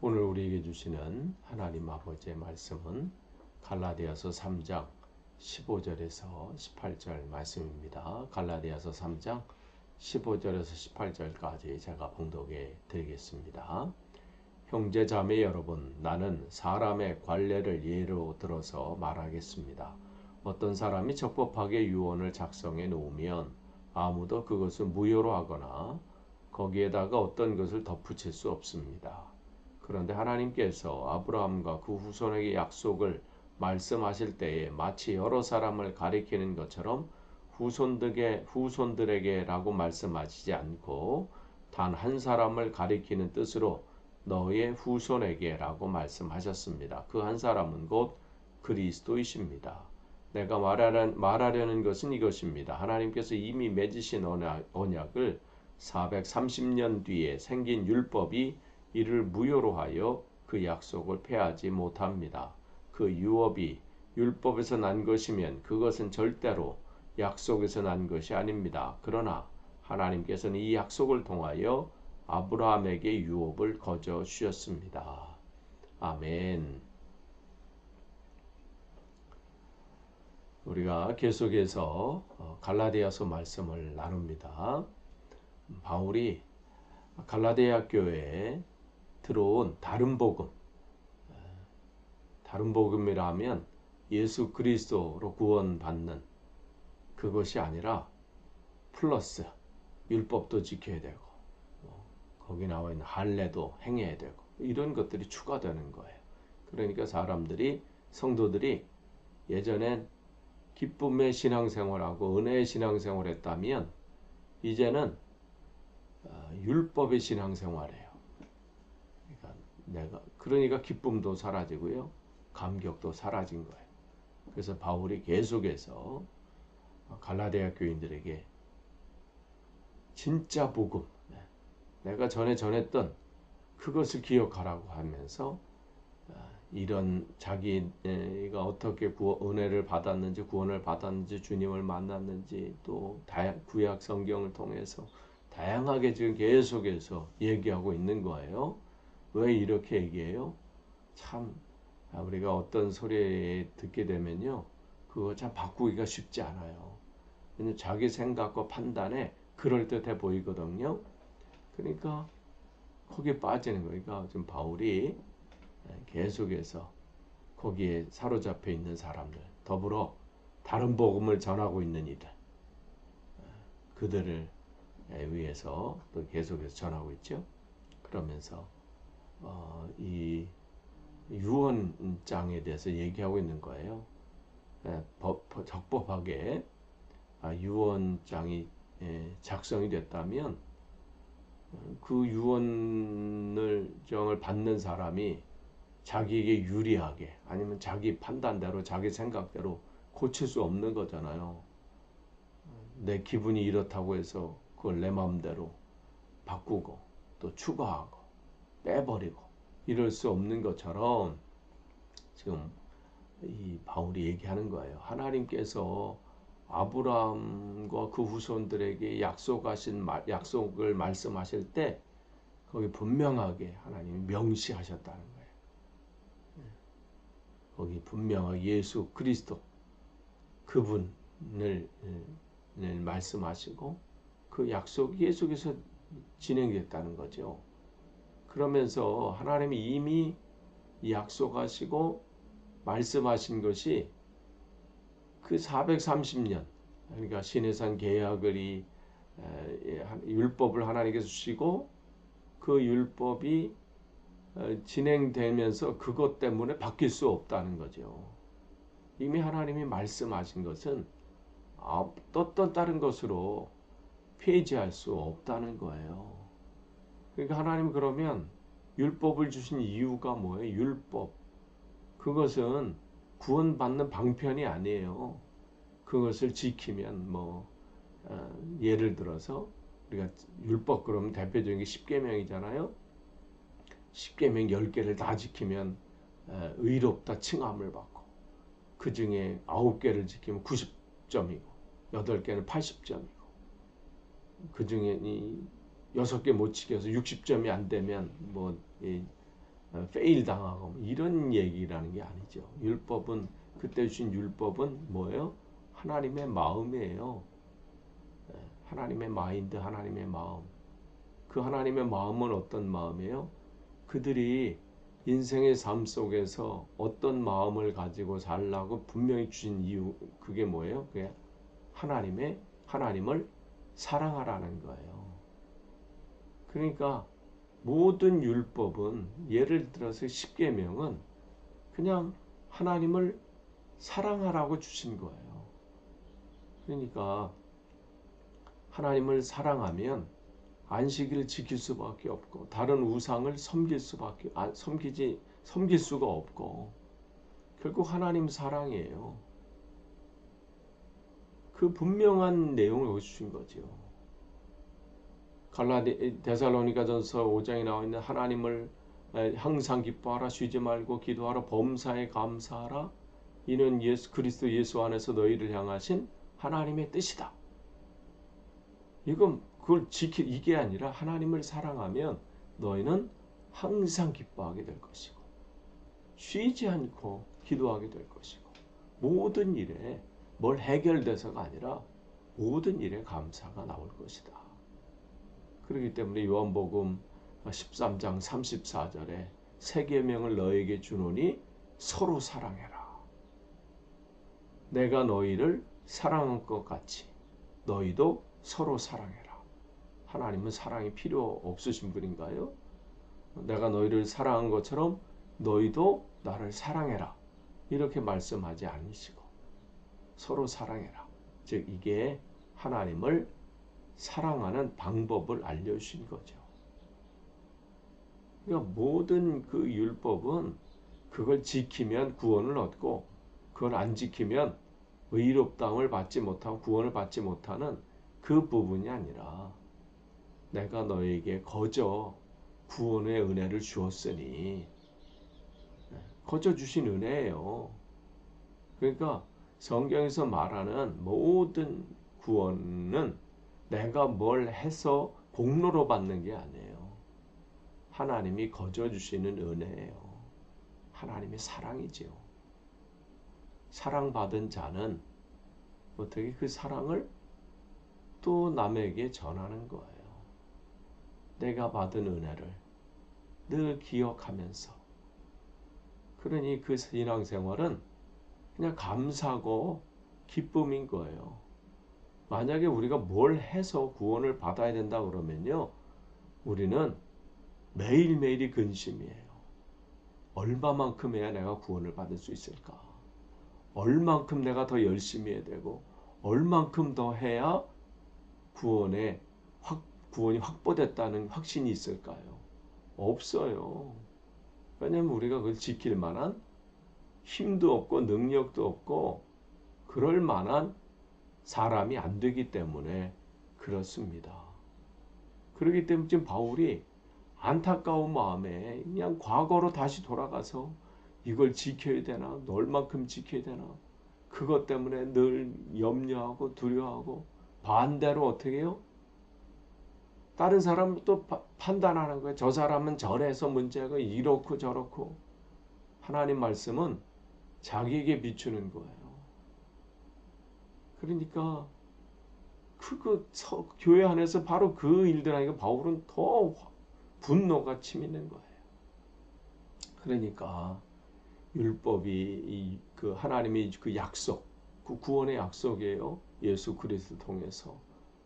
오늘 우리에게 주시는 하나님 아버지의 말씀은 갈라디아서 3장 15절에서 18절 말씀입니다. 갈라디아서 3장 15절에서 18절까지 제가 봉독해 드리겠습니다. 형제 자매 여러분, 나는 사람의 관례를 예로 들어서 말하겠습니다. 어떤 사람이 적법하게 유언을 작성해 놓으면 아무도 그것을 무효로 하거나 거기에다가 어떤 것을 덧붙일 수 없습니다. 그런데 하나님께서 아브라함과 그 후손에게 약속을 말씀하실 때에 마치 여러 사람을 가리키는 것처럼 후손들에게라고 말씀하시지 않고 단 한 사람을 가리키는 뜻으로 너의 후손에게라고 말씀하셨습니다. 그 한 사람은 곧 그리스도이십니다. 내가 말하려는 것은 이것입니다. 하나님께서 이미 맺으신 언약을 430년 뒤에 생긴 율법이 이를 무효로 하여 그 약속을 폐하지 못합니다. 그 유업이 율법에서 난 것이면 그것은 절대로 약속에서 난 것이 아닙니다. 그러나 하나님께서는 이 약속을 통하여 아브라함에게 유업을 거저 주셨습니다. 아멘. 우리가 계속해서 갈라디아서 말씀을 나눕니다. 바울이 갈라디아 교회에 들어온 다른 복음이라 하면 예수 그리스도로 구원받는 그것이 아니라 플러스 율법도 지켜야 되고 거기 나와 있는 할례도 행해야 되고 이런 것들이 추가되는 거예요. 그러니까 성도들이 예전엔 기쁨의 신앙생활하고 은혜의 신앙생활을 했다면 이제는 율법의 신앙생활이에요. 그러니까 기쁨도 사라지고요. 감격도 사라진 거예요. 그래서 바울이 계속해서 갈라디아 교인들에게 진짜 복음, 내가 전에 전했던 그것을 기억하라고 하면서 이런 자기가 어떻게 은혜를 받았는지, 구원을 받았는지, 주님을 만났는지, 또 구약 성경을 통해서 다양하게 지금 계속해서 얘기하고 있는 거예요. 왜 이렇게 얘기해요? 참 우리가 어떤 소리 듣게 되면요, 그거 참 바꾸기가 쉽지 않아요. 왜냐면 자기 생각과 판단에 그럴듯해 보이거든요. 그러니까 거기에 빠지는 거예요. 그러니까 지금 바울이 계속해서 거기에 사로잡혀 있는 사람들, 더불어 다른 복음을 전하고 있는 이들, 그들을 위해서 또 계속해서 전하고 있죠. 그러면서 이 유언장에 대해서 얘기하고 있는 거예요. 적법하게 유언장이 작성이 됐다면 그 유언장을 받는 사람이 자기에게 유리하게 아니면 자기 판단대로 자기 생각대로 고칠 수 없는 거잖아요. 내 기분이 이렇다고 해서 그걸 내 마음대로 바꾸고 또 추가하고 빼버리고 이럴 수 없는 것처럼 지금 이 바울이 얘기하는 거예요. 하나님께서 아브라함과 그 후손들에게 약속을 말씀하실 때 거기 분명하게 하나님이 명시하셨다는 거예요. 거기 분명하게 예수 그리스도 그분을 말씀하시고 그 약속이 계속해서 진행됐다는 거죠. 그러면서 하나님이 이미 약속하시고 말씀하신 것이 그 430년, 그러니까 시내산 계약을 율법을 하나님께서 주시고 그 율법이 진행되면서 그것 때문에 바뀔 수 없다는 거죠. 이미 하나님이 말씀하신 것은 어떤 다른 것으로 폐지할 수 없다는 거예요. 그러니까 하나님 그러면 율법을 주신 이유가 뭐예요? 율법. 그것은 구원받는 방편이 아니에요. 그것을 지키면 예를 들어서 우리가 율법 그러면 대표적인 게 10계명이잖아요. 10계명 10개를 다 지키면 의롭다 칭함을 받고 그 중에 9개를 지키면 90점이고 8개는 80점이고 그 중에 6개 못 지켜서 60점이 안 되면 페일 당하고 이런 얘기라는 게 아니죠. 율법은 그때 주신 율법은 뭐예요? 하나님의 마음이에요. 하나님의 마인드, 하나님의 마음. 그 하나님의 마음은 어떤 마음이에요? 그들이 인생의 삶 속에서 어떤 마음을 가지고 살라고 분명히 주신 이유, 그게 뭐예요? 그게 하나님을 사랑하라는 거예요. 그러니까 모든 율법은, 예를 들어서 십계명은 그냥 하나님을 사랑하라고 주신 거예요. 그러니까 하나님을 사랑하면 안식일을 지킬 수밖에 없고 다른 우상을 섬길 수가 없고, 결국 하나님 사랑이에요. 그 분명한 내용을 주신 거죠. 데살로니가전서 5장에 나와 있는 하나님을 항상 기뻐하라, 쉬지 말고 기도하라, 범사에 감사하라, 이는 그리스도 예수 안에서 너희를 향하신 하나님의 뜻이다. 그걸 이게 아니라 하나님을 사랑하면 너희는 항상 기뻐하게 될 것이고 쉬지 않고 기도하게 될 것이고 모든 일에 뭘 해결돼서가 아니라 모든 일에 감사가 나올 것이다. 그렇기 때문에 요한복음 13장 34절에 새 계명을 너에게 주노니 서로 사랑해라. 내가 너희를 사랑한 것 같이 너희도 서로 사랑해라. 하나님은 사랑이 필요 없으신 분인가요? 내가 너희를 사랑한 것처럼 너희도 나를 사랑해라. 이렇게 말씀하지 않으시고 서로 사랑해라. 즉 이게 하나님을 사랑하는 방법을 알려주신 거죠. 그러니까 모든 그 율법은 그걸 지키면 구원을 얻고 그걸 안 지키면 의롭다함을 받지 못하고 구원을 받지 못하는 그 부분이 아니라 내가 너에게 거저 구원의 은혜를 주었으니, 거저 주신 은혜예요. 그러니까 성경에서 말하는 모든 구원은 내가 뭘 해서 공로로 받는 게 아니에요. 하나님이 거저 주시는 은혜예요. 하나님의 사랑이지요. 사랑받은 자는 어떻게 그 사랑을 또 남에게 전하는 거예요. 내가 받은 은혜를 늘 기억하면서. 그러니 그 신앙생활은 그냥 감사고 기쁨인 거예요. 만약에 우리가 뭘 해서 구원을 받아야 된다 그러면요, 우리는 매일매일이 근심이에요. 얼마만큼 해야 내가 구원을 받을 수 있을까? 얼만큼 내가 더 열심히 해야 되고 얼만큼 더 해야 구원이 확보됐다는 확신이 있을까요? 없어요. 왜냐하면 우리가 그걸 지킬 만한 힘도 없고 능력도 없고 그럴 만한 사람이 안 되기 때문에 그렇습니다. 그렇기 때문에 지금 바울이 안타까운 마음에 그냥 과거로 다시 돌아가서 이걸 지켜야 되나, 얼만큼 지켜야 되나, 그것 때문에 늘 염려하고 두려워하고, 반대로 어떻게 해요? 다른 사람을 또 판단하는 거예요. 저 사람은 저래서 문제가 이렇고 저렇고. 하나님 말씀은 자기에게 비추는 거예요. 그러니까 교회 안에서 바로 그 일들 하니까 바울은 더 분노가 치미는 거예요. 그러니까 율법이 그 하나님의 그 약속, 그 구원의 약속이에요. 예수 그리스도 통해서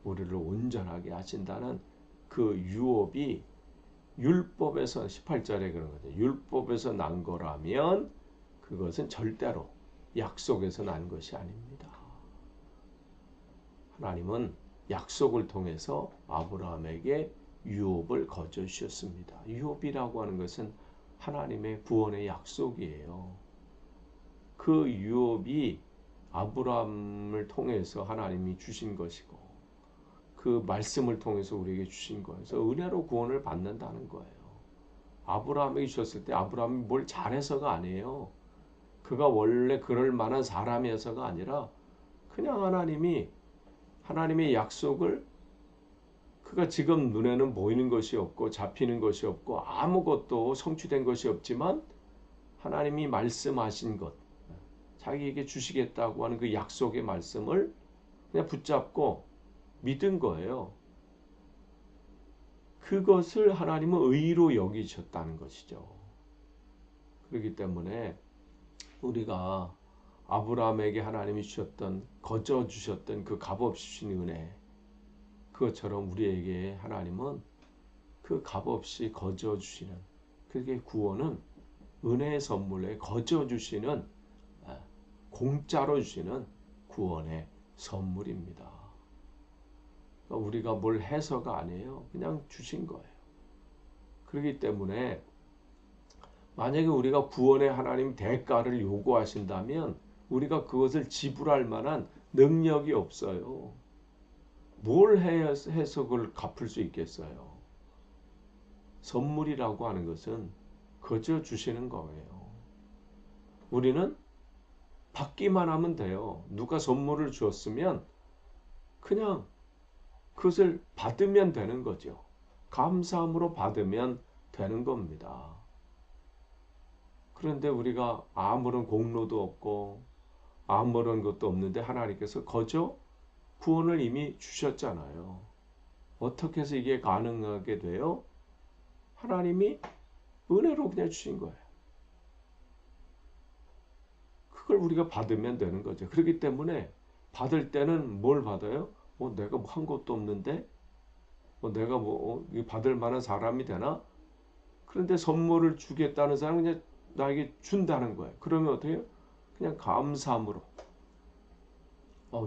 우리를 온전하게 하신다는 그 유업이 율법에서 18절에 그런 거죠. 율법에서 난 거라면 그것은 절대로 약속에서 난 것이 아닙니다. 하나님은 약속을 통해서 아브라함에게 유업을 거저 주셨습니다. 유업이라고 하는 것은 하나님의 구원의 약속이에요. 그 유업이 아브라함을 통해서 하나님이 주신 것이고 그 말씀을 통해서 우리에게 주신 거예요. 그래서 은혜로 구원을 받는다는 거예요. 아브라함에게 주셨을 때 아브라함이 뭘 잘해서가 아니에요. 그가 원래 그럴 만한 사람이어서가 아니라 그냥 하나님의 약속을 그가 지금 눈에는 보이는 것이 없고 잡히는 것이 없고 아무것도 성취된 것이 없지만 하나님이 말씀하신 것, 자기에게 주시겠다고 하는 그 약속의 말씀을 그냥 붙잡고 믿은 거예요. 그것을 하나님은 의로 여기셨다는 것이죠. 그렇기 때문에 우리가 아브라함에게 하나님이 주셨던, 거저 주셨던 그 값없이 주신 은혜, 그것처럼 우리에게 하나님은 그 값없이 거저 주시는, 그게 구원은 은혜의 선물에 거저 주시는, 공짜로 주시는 구원의 선물입니다. 그러니까 우리가 뭘 해서가 아니에요. 그냥 주신 거예요. 그렇기 때문에 만약에 우리가 구원의 하나님 대가를 요구하신다면 우리가 그것을 지불할 만한 능력이 없어요. 뭘 해서 그걸 갚을 수 있겠어요? 선물이라고 하는 것은 거저 주시는 거예요. 우리는 받기만 하면 돼요. 누가 선물을 주었으면 그냥 그것을 받으면 되는 거죠. 감사함으로 받으면 되는 겁니다. 그런데 우리가 아무런 공로도 없고 아무런 것도 없는데 하나님께서 거저 구원을 이미 주셨잖아요. 어떻게 해서 이게 가능하게 돼요? 하나님이 은혜로 그냥 주신 거예요. 그걸 우리가 받으면 되는 거죠. 그렇기 때문에 받을 때는 뭘 받아요? 내가 뭐 한 것도 없는데 내가 받을 만한 사람이 되나? 그런데 선물을 주겠다는 사람은 그냥 나에게 준다는 거예요. 그러면 어떻게 해요? 그냥 감사함으로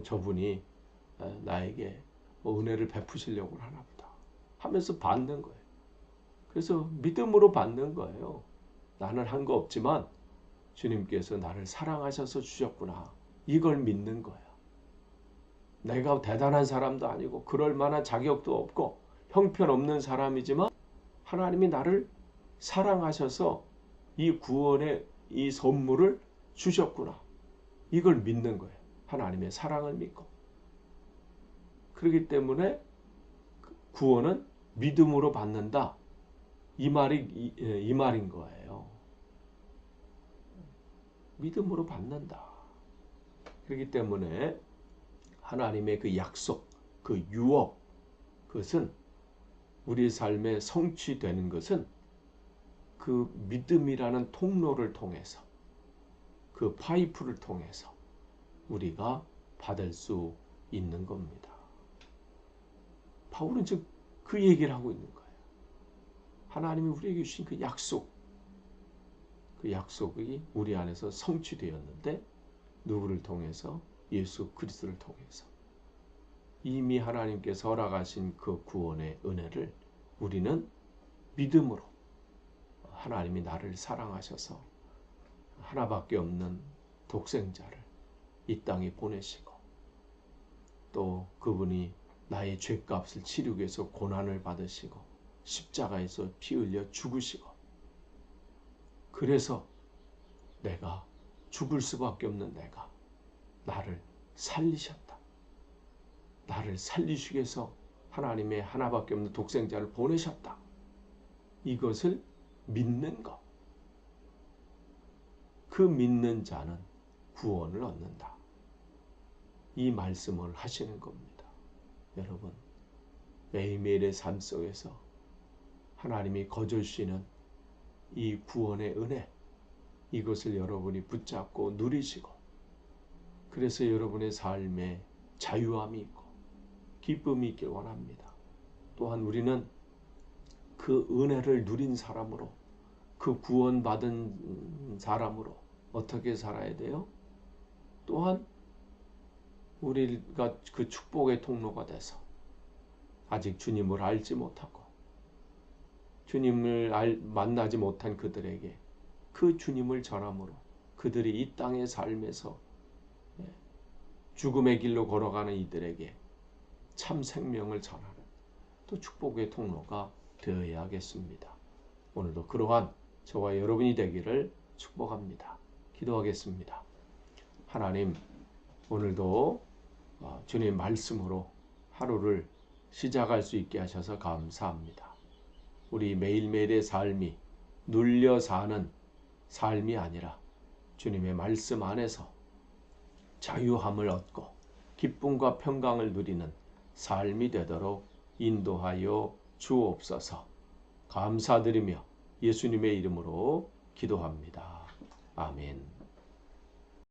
저분이 나에게 은혜를 베푸시려고 하나 보다 하면서 받는 거예요. 그래서 믿음으로 받는 거예요. 나는 한 거 없지만 주님께서 나를 사랑하셔서 주셨구나. 이걸 믿는 거예요. 내가 대단한 사람도 아니고 그럴 만한 자격도 없고 형편없는 사람이지만 하나님이 나를 사랑하셔서 이 구원의 이 선물을 주셨구나. 이걸 믿는 거예요. 하나님의 사랑을 믿고. 그렇기 때문에 구원은 믿음으로 받는다. 이 말인 거예요. 믿음으로 받는다. 그렇기 때문에 하나님의 그 약속, 그 유업, 그것은 우리 삶에 성취되는 것은 그 믿음이라는 통로를 통해서, 그 파이프를 통해서 우리가 받을 수 있는 겁니다. 바울은 지금 그 얘기를 하고 있는 거예요. 하나님이 우리에게 주신 그 약속이 우리 안에서 성취되었는데 누구를 통해서? 예수 그리스도를 통해서. 이미 하나님께서 허락하신 그 구원의 은혜를 우리는 믿음으로, 하나님이 나를 사랑하셔서 하나밖에 없는 독생자를 이 땅에 보내시고 또 그분이 나의 죄값을 치르기 위해서 고난을 받으시고 십자가에서 피 흘려 죽으시고 그래서 내가 죽을 수밖에 없는 내가 나를 살리셨다. 나를 살리시기 위해서 하나님의 하나밖에 없는 독생자를 보내셨다. 이것을 믿는 것. 그 믿는 자는 구원을 얻는다. 이 말씀을 하시는 겁니다. 여러분, 매일매일의 삶 속에서 하나님이 거저 주시는 이 구원의 은혜, 이것을 여러분이 붙잡고 누리시고 그래서 여러분의 삶에 자유함이 있고 기쁨이 있길 원합니다. 또한 우리는 그 은혜를 누린 사람으로, 그 구원받은 사람으로 어떻게 살아야 돼요? 또한 우리가 그 축복의 통로가 돼서 아직 주님을 알지 못하고 주님을 만나지 못한 그들에게 그 주님을 전함으로 그들이 이 땅의 삶에서 죽음의 길로 걸어가는 이들에게 참 생명을 전하는 또 축복의 통로가 되어야겠습니다. 오늘도 그러한 저와 여러분이 되기를 축복합니다. 기도하겠습니다. 하나님, 오늘도 주님 말씀으로 하루를 시작할 수 있게 하셔서 감사합니다. 우리 매일매일의 삶이 눌려 사는 삶이 아니라 주님의 말씀 안에서 자유함을 얻고 기쁨과 평강을 누리는 삶이 되도록 인도하여 주옵소서. 감사드리며 예수님의 이름으로 기도합니다. 아멘.